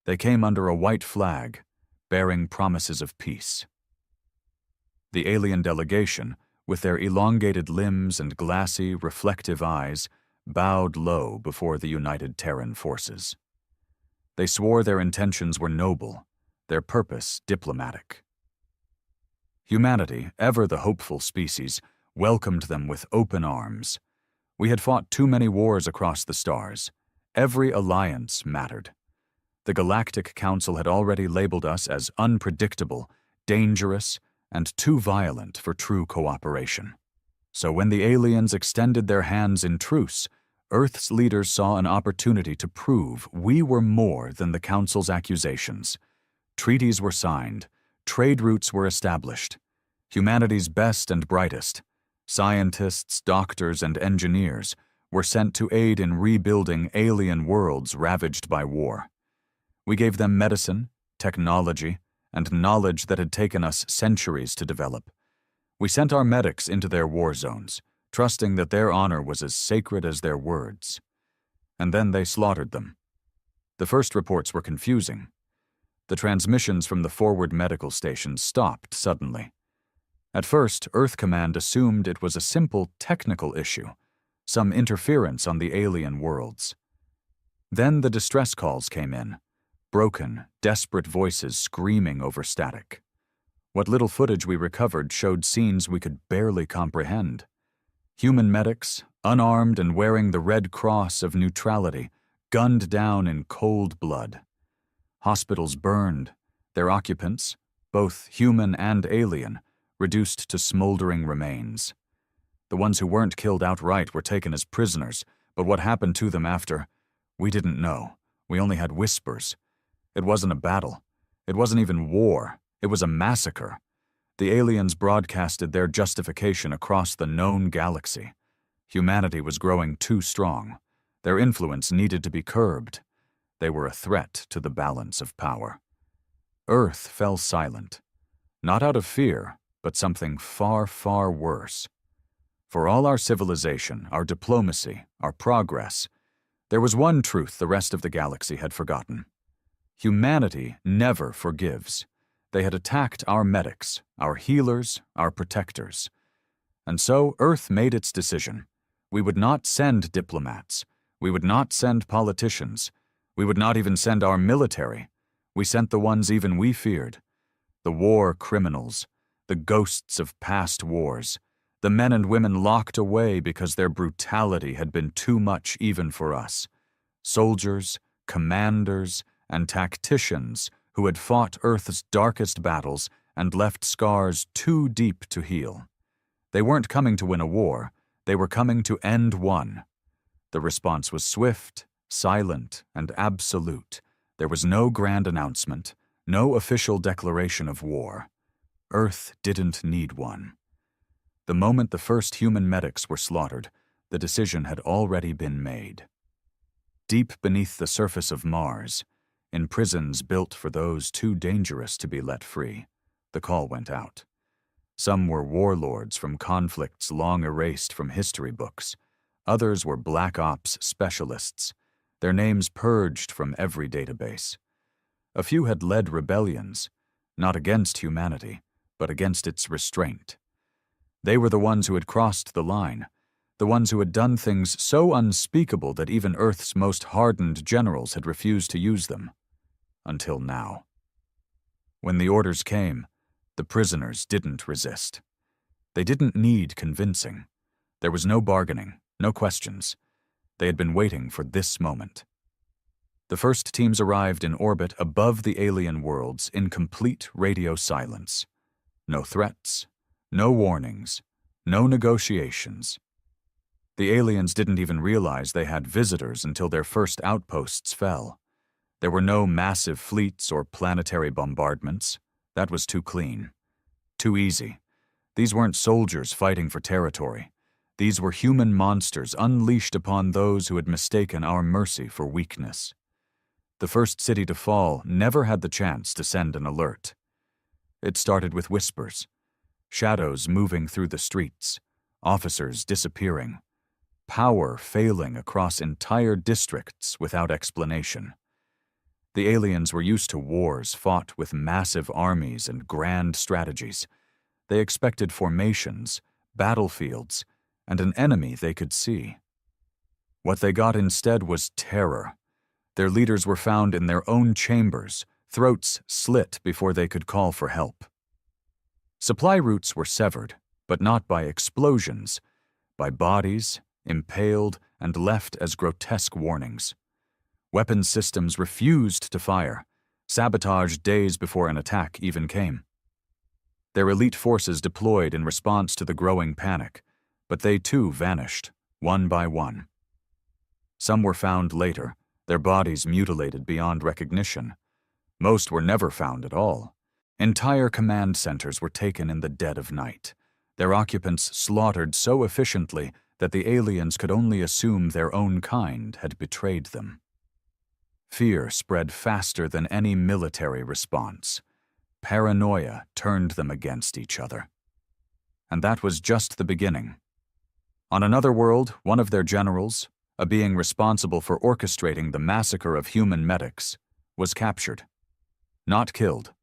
They came under a white flag, bearing promises of peace. The alien delegation, with their elongated limbs and glassy, reflective eyes, bowed low before the united Terran forces. They swore their intentions were noble, their purpose diplomatic. Humanity, ever the hopeful species, welcomed them with open arms. We had fought too many wars across the stars. Every alliance mattered. The Galactic Council had already labeled us as unpredictable, dangerous, and too violent for true cooperation. So when the aliens extended their hands in truce, Earth's leaders saw an opportunity to prove we were more than the Council's accusations. Treaties were signed, trade routes were established. Humanity's best and brightest, scientists, doctors, and engineers, were sent to aid in rebuilding alien worlds ravaged by war. We gave them medicine, technology, and knowledge that had taken us centuries to develop. We sent our medics into their war zones, trusting that their honor was as sacred as their words. And then they slaughtered them. The first reports were confusing. The transmissions from the forward medical stations stopped suddenly. At first, Earth Command assumed it was a simple technical issue, some interference on the alien worlds. Then the distress calls came in, broken, desperate voices screaming over static. What little footage we recovered showed scenes we could barely comprehend. Human medics, unarmed and wearing the Red Cross of neutrality, gunned down in cold blood. Hospitals burned, their occupants, both human and alien, reduced to smoldering remains. The ones who weren't killed outright were taken as prisoners, but what happened to them after, we didn't know. We only had whispers. It wasn't a battle. It wasn't even war. It was a massacre. The aliens broadcasted their justification across the known galaxy. Humanity was growing too strong. Their influence needed to be curbed. They were a threat to the balance of power. Earth fell silent, not out of fear, but something far, far worse. For all our civilization, our diplomacy, our progress, there was one truth the rest of the galaxy had forgotten. Humanity never forgives. They had attacked our medics, our healers, our protectors. And so Earth made its decision. We would not send diplomats. We would not send politicians. We would not even send our military. We sent the ones even we feared. The war criminals, the ghosts of past wars, the men and women locked away because their brutality had been too much even for us. Soldiers, commanders, and tacticians who had fought Earth's darkest battles and left scars too deep to heal. They weren't coming to win a war, they were coming to end one. The response was swift, silent, and absolute. There was no grand announcement, no official declaration of war. Earth didn't need one. The moment the first human medics were slaughtered, the decision had already been made. Deep beneath the surface of Mars, in prisons built for those too dangerous to be let free, the call went out. Some were warlords from conflicts long erased from history books. Others were black ops specialists, their names purged from every database. A few had led rebellions, not against humanity, but against its restraint. They were the ones who had crossed the line, the ones who had done things so unspeakable that even Earth's most hardened generals had refused to use them. Until now. When the orders came, the prisoners didn't resist. They didn't need convincing. There was no bargaining, no questions. They had been waiting for this moment. The first teams arrived in orbit above the alien worlds in complete radio silence. No threats, no warnings, no negotiations. The aliens didn't even realize they had visitors until their first outposts fell. There were no massive fleets or planetary bombardments. That was too clean. Too easy. These weren't soldiers fighting for territory. These were human monsters unleashed upon those who had mistaken our mercy for weakness. The first city to fall never had the chance to send an alert. It started with whispers, shadows moving through the streets, officers disappearing, power failing across entire districts without explanation. The aliens were used to wars fought with massive armies and grand strategies. They expected formations, battlefields, and an enemy they could see. What they got instead was terror. Their leaders were found in their own chambers, throats slit before they could call for help. Supply routes were severed, but not by explosions, by bodies, impaled and left as grotesque warnings. Weapons systems refused to fire, sabotaged days before an attack even came. Their elite forces deployed in response to the growing panic, but they too vanished, one by one. Some were found later, their bodies mutilated beyond recognition. Most were never found at all. Entire command centers were taken in the dead of night, their occupants slaughtered so efficiently that the aliens could only assume their own kind had betrayed them. Fear spread faster than any military response. Paranoia turned them against each other. And that was just the beginning. On another world, one of their generals, a being responsible for orchestrating the massacre of human medics, was captured. Not killed.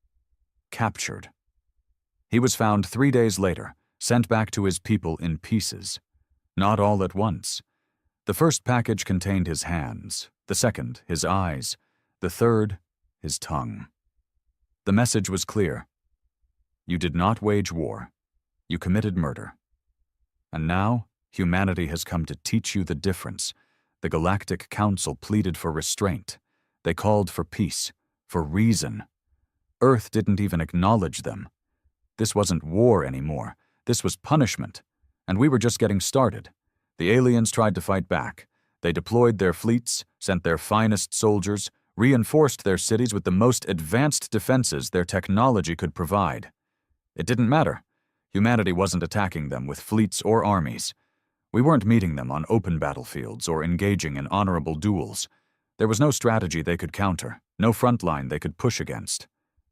Captured. He was found 3 days later, sent back to his people in pieces. Not all at once. The first package contained his hands, the second, his eyes, the third, his tongue. The message was clear. You did not wage war. You committed murder. And now, humanity has come to teach you the difference. The Galactic Council pleaded for restraint. They called for peace, for reason. Earth didn't even acknowledge them. This wasn't war anymore. This was punishment. And we were just getting started. The aliens tried to fight back. They deployed their fleets, sent their finest soldiers, reinforced their cities with the most advanced defenses their technology could provide. It didn't matter. Humanity wasn't attacking them with fleets or armies. We weren't meeting them on open battlefields or engaging in honorable duels. There was no strategy they could counter, no front line they could push against.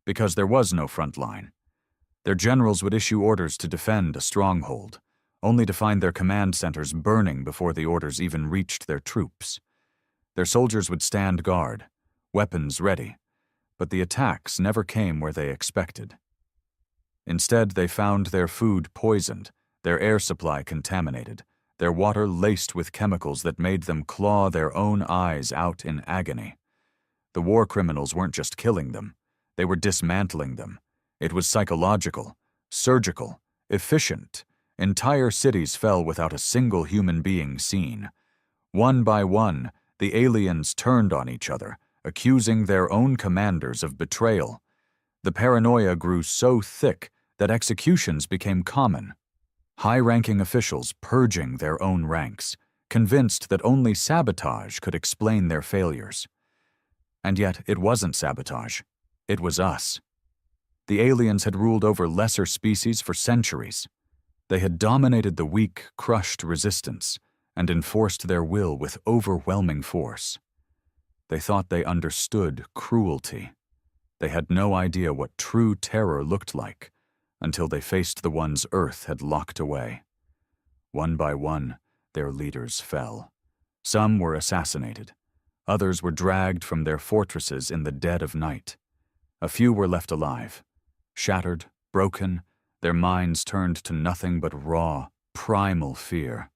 Because there was no front line. Their generals would issue orders to defend a stronghold, only to find their command centers burning before the orders even reached their troops. Their soldiers would stand guard, weapons ready, but the attacks never came where they expected. Instead, they found their food poisoned, their air supply contaminated, their water laced with chemicals that made them claw their own eyes out in agony. The war criminals weren't just killing them, they were dismantling them. It was psychological, surgical, efficient. Entire cities fell without a single human being seen. One by one, the aliens turned on each other, accusing their own commanders of betrayal. The paranoia grew so thick that executions became common. High-ranking officials purging their own ranks, convinced that only sabotage could explain their failures. And yet, it wasn't sabotage. It was us. The aliens had ruled over lesser species for centuries. They had dominated the weak, crushed resistance and enforced their will with overwhelming force. They thought they understood cruelty. They had no idea what true terror looked like until they faced the ones Earth had locked away. One by one, their leaders fell. Some were assassinated. Others were dragged from their fortresses in the dead of night. A few were left alive, shattered, broken, their minds turned to nothing but raw, primal fear.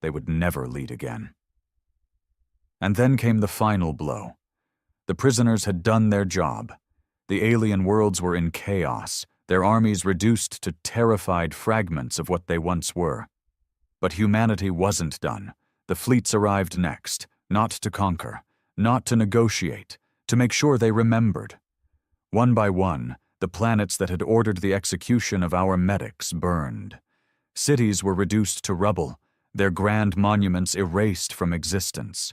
They would never lead again. And then came the final blow. The prisoners had done their job. The alien worlds were in chaos, their armies reduced to terrified fragments of what they once were. But humanity wasn't done. The fleets arrived next, not to conquer, not to negotiate, to make sure they remembered. One by one, the planets that had ordered the execution of our medics burned. Cities were reduced to rubble, their grand monuments erased from existence.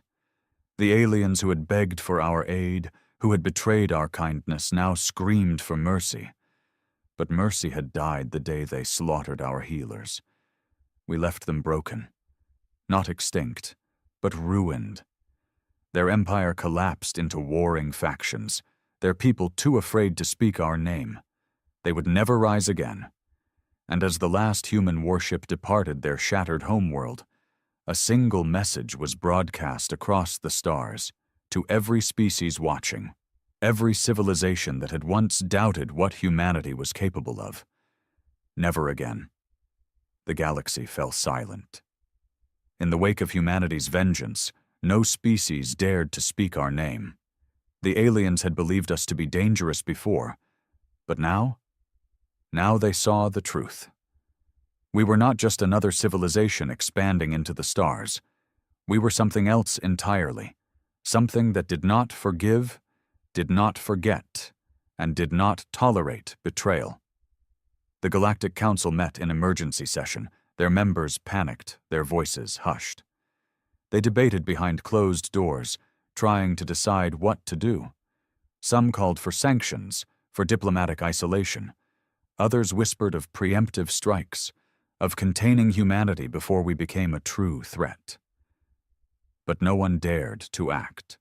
The aliens who had begged for our aid, who had betrayed our kindness, now screamed for mercy. But mercy had died the day they slaughtered our healers. We left them broken. Not extinct, but ruined. Their empire collapsed into warring factions, their people too afraid to speak our name. They would never rise again. And as the last human warship departed their shattered homeworld, a single message was broadcast across the stars to every species watching. every civilization that had once doubted what humanity was capable of. Never again. The galaxy fell silent. In the wake of humanity's vengeance, no species dared to speak our name. The aliens had believed us to be dangerous before, but now they saw the truth. We were not just another civilization expanding into the stars. We were something else entirely, something that did not forgive, did not forget, and did not tolerate betrayal. The Galactic Council met in emergency session. Their members panicked, their voices hushed. They debated behind closed doors, trying to decide what to do. Some called for sanctions, for diplomatic isolation. Others whispered of preemptive strikes, of containing humanity before we became a true threat. But no one dared to act.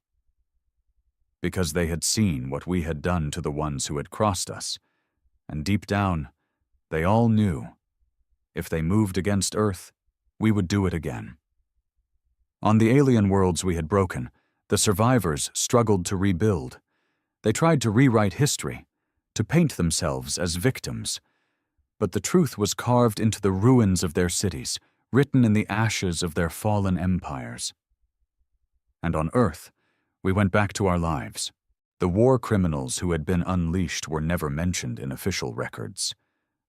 Because they had seen what we had done to the ones who had crossed us, and deep down, they all knew, if they moved against Earth, we would do it again. On the alien worlds we had broken, the survivors struggled to rebuild. They tried to rewrite history, to paint themselves as victims. But the truth was carved into the ruins of their cities, written in the ashes of their fallen empires. And on Earth, we went back to our lives. The war criminals who had been unleashed were never mentioned in official records.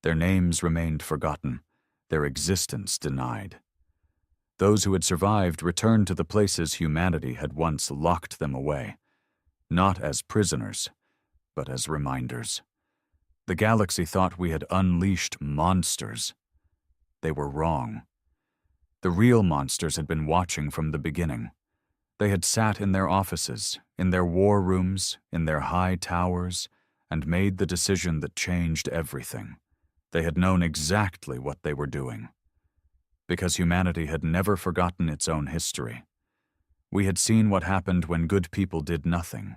Their names remained forgotten, their existence denied. Those who had survived returned to the places humanity had once locked them away, not as prisoners, but as reminders. The galaxy thought we had unleashed monsters. They were wrong. The real monsters had been watching from the beginning. They had sat in their offices, in their war rooms, in their high towers, and made the decision that changed everything. They had known exactly what they were doing. Because humanity had never forgotten its own history. We had seen what happened when good people did nothing.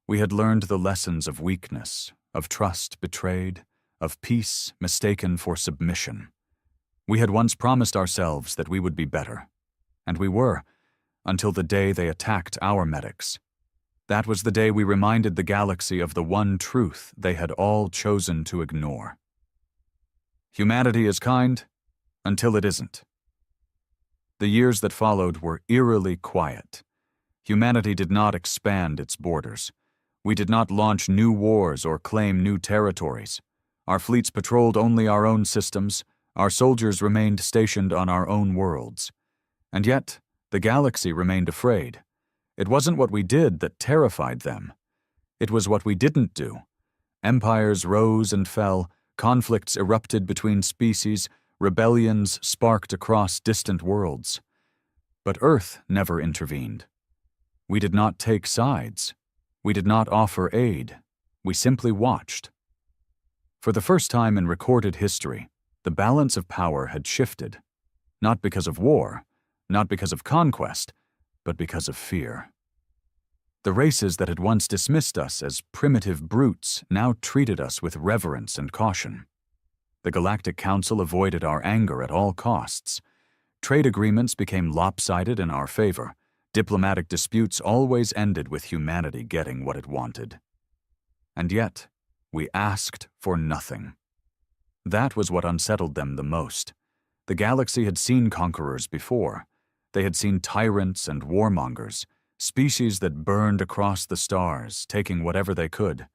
We had learned the lessons of weakness, of trust betrayed, of peace mistaken for submission. We had once promised ourselves that we would be better. And we were, until the day they attacked our medics. That was the day we reminded the galaxy of the one truth they had all chosen to ignore. Humanity is kind until it isn't. The years that followed were eerily quiet. Humanity did not expand its borders. We did not launch new wars or claim new territories. Our fleets patrolled only our own systems. Our soldiers remained stationed on our own worlds. And yet, the galaxy remained afraid. It wasn't what we did that terrified them. It was what we didn't do. Empires rose and fell, conflicts erupted between species, rebellions sparked across distant worlds. But Earth never intervened. We did not take sides. We did not offer aid. We simply watched. For the first time in recorded history, the balance of power had shifted, not because of war, not because of conquest, but because of fear. The races that had once dismissed us as primitive brutes now treated us with reverence and caution. The Galactic Council avoided our anger at all costs. Trade agreements became lopsided in our favor. Diplomatic disputes always ended with humanity getting what it wanted. And yet, we asked for nothing. That was what unsettled them the most. The galaxy had seen conquerors before. They had seen tyrants and warmongers, species that burned across the stars, taking whatever they could.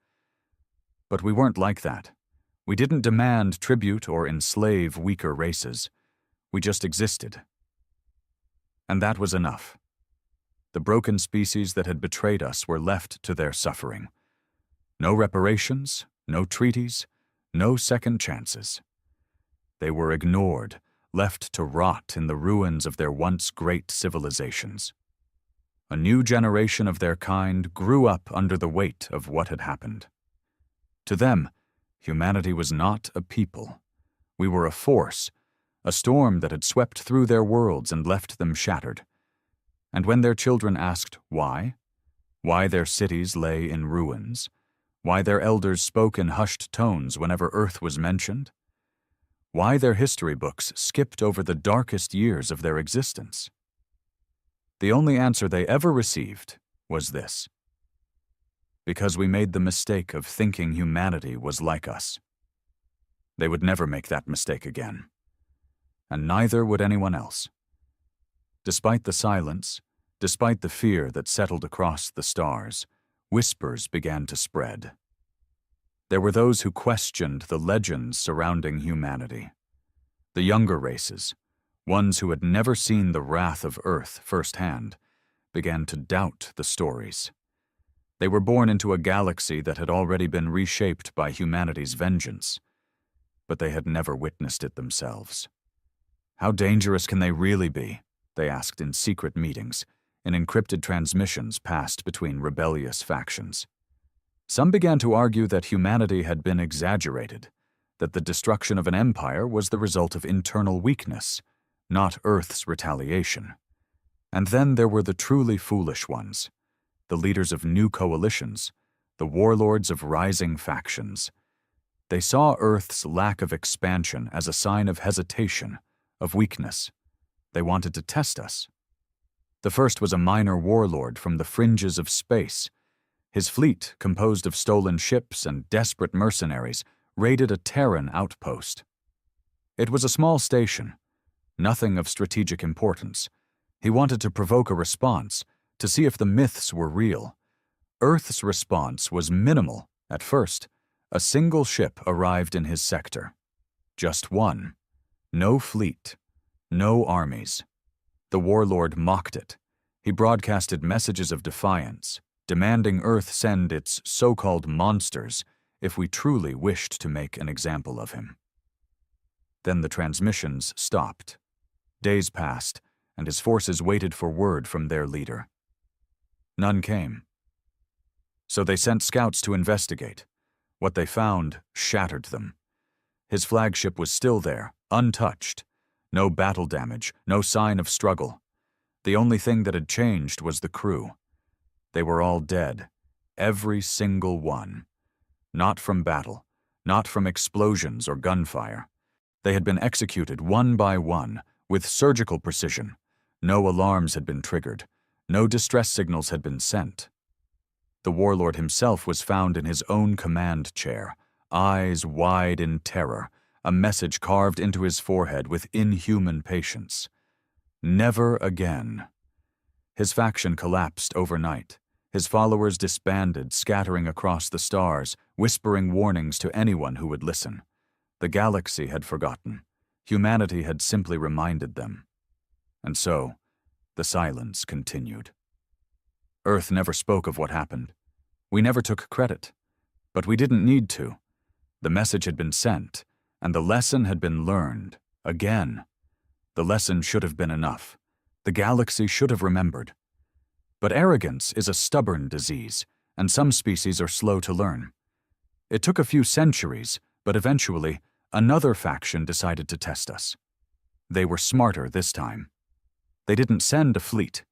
But we weren't like that. We didn't demand tribute or enslave weaker races. We just existed. And that was enough. The broken species that had betrayed us were left to their suffering. No reparations, no treaties, no second chances. They were ignored, left to rot in the ruins of their once great civilizations. A new generation of their kind grew up under the weight of what had happened. To them, humanity was not a people. We were a force, a storm that had swept through their worlds and left them shattered. And when their children asked why their cities lay in ruins, why their elders spoke in hushed tones whenever Earth was mentioned, why their history books skipped over the darkest years of their existence, the only answer they ever received was this: Because we made the mistake of thinking humanity was like us. They would never make that mistake again. And neither would anyone else. Despite the silence, despite the fear that settled across the stars, whispers began to spread. There were those who questioned the legends surrounding humanity. The younger races, ones who had never seen the wrath of Earth firsthand, began to doubt the stories. They were born into a galaxy that had already been reshaped by humanity's vengeance, but they had never witnessed it themselves. How dangerous can they really be? They asked in secret meetings, in encrypted transmissions passed between rebellious factions. Some began to argue that humanity had been exaggerated, that the destruction of an empire was the result of internal weakness, not Earth's retaliation. And then there were the truly foolish ones, the leaders of new coalitions, the warlords of rising factions. They saw Earth's lack of expansion as a sign of hesitation, of weakness. They wanted to test us. The first was a minor warlord from the fringes of space. His fleet, composed of stolen ships and desperate mercenaries, raided a Terran outpost. It was a small station, nothing of strategic importance. He wanted to provoke a response, to see if the myths were real. Earth's response was minimal at first. A single ship arrived in his sector. Just one. No fleet. No armies. The warlord mocked it. He broadcasted messages of defiance, demanding Earth send its so-called monsters if we truly wished to make an example of him. Then the transmissions stopped. Days passed, and his forces waited for word from their leader. None came. So they sent scouts to investigate. What they found shattered them. His flagship was still there, untouched. No battle damage, no sign of struggle. The only thing that had changed was the crew. They were all dead, every single one. Not from battle, not from explosions or gunfire. They had been executed one by one, with surgical precision. No alarms had been triggered. No distress signals had been sent. The warlord himself was found in his own command chair, eyes wide in terror, a message carved into his forehead with inhuman patience. Never again. His faction collapsed overnight. His followers disbanded, scattering across the stars, whispering warnings to anyone who would listen. The galaxy had forgotten. Humanity had simply reminded them. And so, the silence continued. Earth never spoke of what happened. We never took credit. But we didn't need to. The message had been sent, and the lesson had been learned, again. The lesson should have been enough. The galaxy should have remembered. But arrogance is a stubborn disease, and some species are slow to learn. It took a few centuries, but eventually, another faction decided to test us. They were smarter this time. They didn't send a fleet.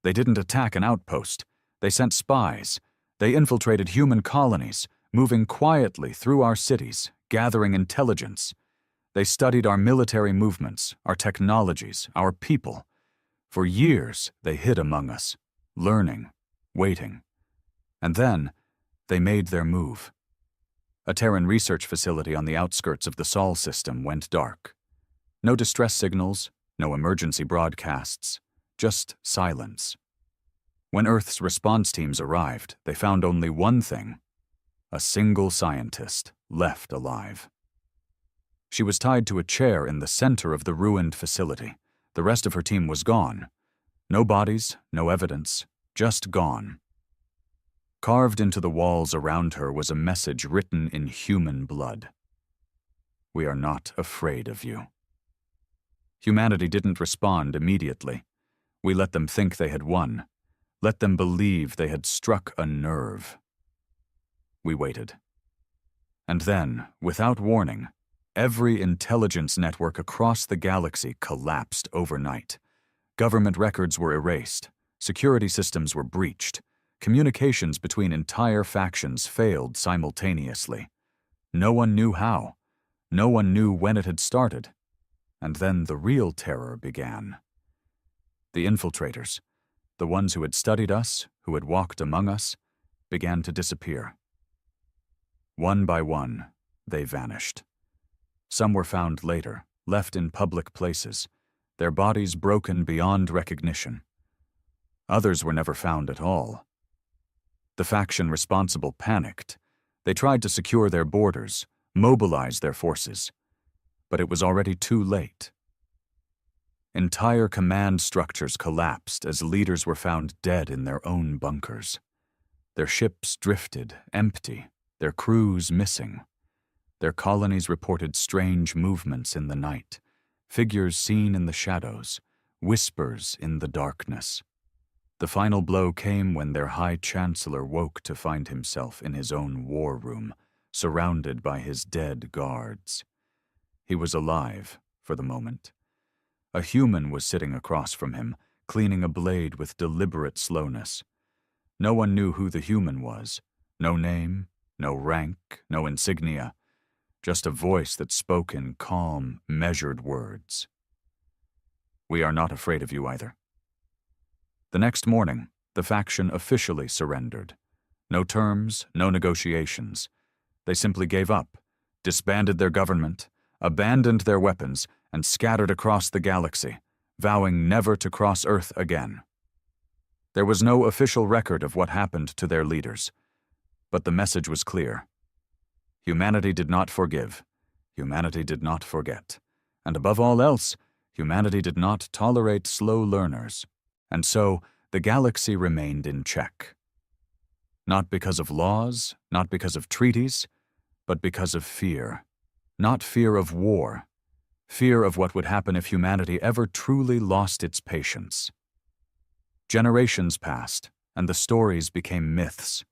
They didn't attack an outpost. They sent spies. They infiltrated human colonies, moving quietly through our cities, gathering intelligence. They studied our military movements, our technologies, our people. For years, they hid among us, learning, waiting. And then, they made their move. A Terran research facility on the outskirts of the Sol system went dark. No distress signals, no emergency broadcasts, just silence. When Earth's response teams arrived, they found only one thing: a single scientist left alive. She was tied to a chair in the center of the ruined facility. The rest of her team was gone. No bodies, no evidence, just gone. Carved into the walls around her was a message written in human blood. We are not afraid of you. Humanity didn't respond immediately. We let them think they had won. Let them believe they had struck a nerve. We waited. And then, without warning, every intelligence network across the galaxy collapsed overnight. Government records were erased. Security systems were breached. Communications between entire factions failed simultaneously. No one knew how. No one knew when it had started. And then the real terror began. The infiltrators, the ones who had studied us, who had walked among us, began to disappear. One by one, they vanished. Some were found later, left in public places, their bodies broken beyond recognition. Others were never found at all. The faction responsible panicked. They tried to secure their borders, mobilize their forces, but it was already too late. Entire command structures collapsed as leaders were found dead in their own bunkers. Their ships drifted, empty, their crews missing. Their colonies reported strange movements in the night, figures seen in the shadows, whispers in the darkness. The final blow came when their High Chancellor woke to find himself in his own war room, surrounded by his dead guards. He was alive, for the moment. A human was sitting across from him, cleaning a blade with deliberate slowness. No one knew who the human was. No name, no rank, no insignia. Just a voice that spoke in calm, measured words. "We are not afraid of you either." The next morning, the faction officially surrendered. No terms, no negotiations. They simply gave up, disbanded their government, abandoned their weapons, and scattered across the galaxy, vowing never to cross Earth again. There was no official record of what happened to their leaders, but the message was clear. Humanity did not forgive. Humanity did not forget. And above all else, humanity did not tolerate slow learners. And so, the galaxy remained in check. Not because of laws, not because of treaties, but because of fear. Not fear of war. Fear of what would happen if humanity ever truly lost its patience. Generations passed, and the stories became myths.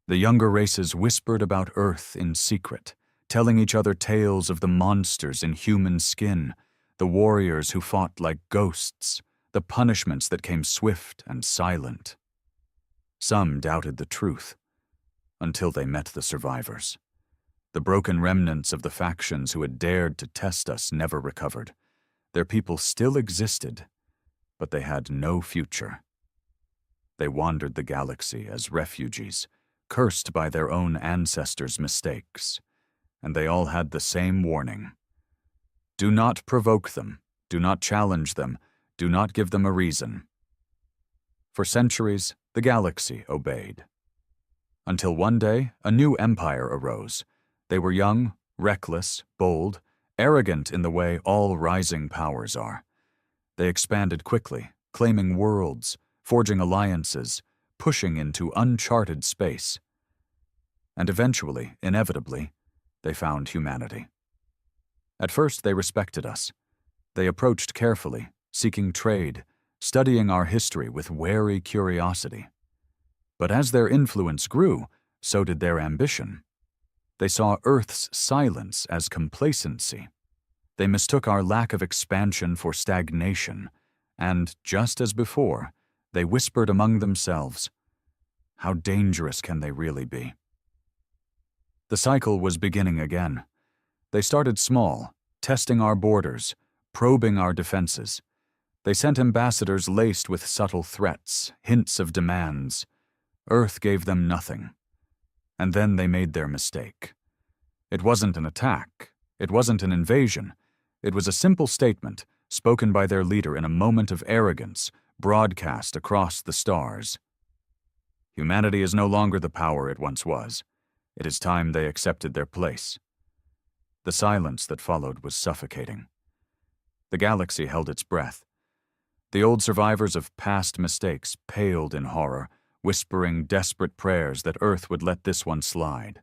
The younger races whispered about Earth in secret, telling each other tales of the monsters in human skin, the warriors who fought like ghosts, the punishments that came swift and silent. Some doubted the truth, until they met the survivors. The broken remnants of the factions who had dared to test us never recovered. Their people still existed, but they had no future. They wandered the galaxy as refugees, cursed by their own ancestors' mistakes, and they all had the same warning. Do not provoke them, do not challenge them, do not give them a reason. For centuries, the galaxy obeyed. Until one day, a new empire arose. They were young, reckless, bold, arrogant in the way all rising powers are. They expanded quickly, claiming worlds, forging alliances, pushing into uncharted space. And eventually, inevitably, they found humanity. At first, they respected us. They approached carefully, seeking trade, studying our history with wary curiosity. But as their influence grew, so did their ambition. They saw Earth's silence as complacency. They mistook our lack of expansion for stagnation, and, just as before, they whispered among themselves, "How dangerous can they really be?" The cycle was beginning again. They started small, testing our borders, probing our defenses. They sent ambassadors laced with subtle threats, hints of demands. Earth gave them nothing. And then they made their mistake. It wasn't an attack. It wasn't an invasion. It was a simple statement, spoken by their leader in a moment of arrogance, broadcast across the stars. Humanity is no longer the power it once was. It is time they accepted their place. The silence that followed was suffocating. The galaxy held its breath. The old survivors of past mistakes paled in horror, whispering desperate prayers that Earth would let this one slide.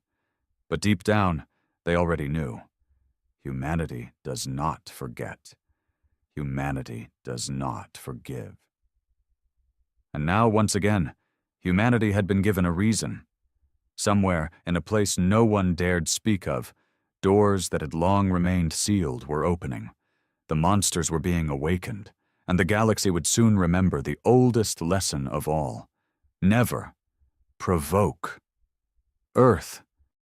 But deep down, they already knew. Humanity does not forget. Humanity does not forgive. And now, once again, humanity had been given a reason. Somewhere, in a place no one dared speak of, doors that had long remained sealed were opening. The monsters were being awakened, and the galaxy would soon remember the oldest lesson of all. Never provoke. Earth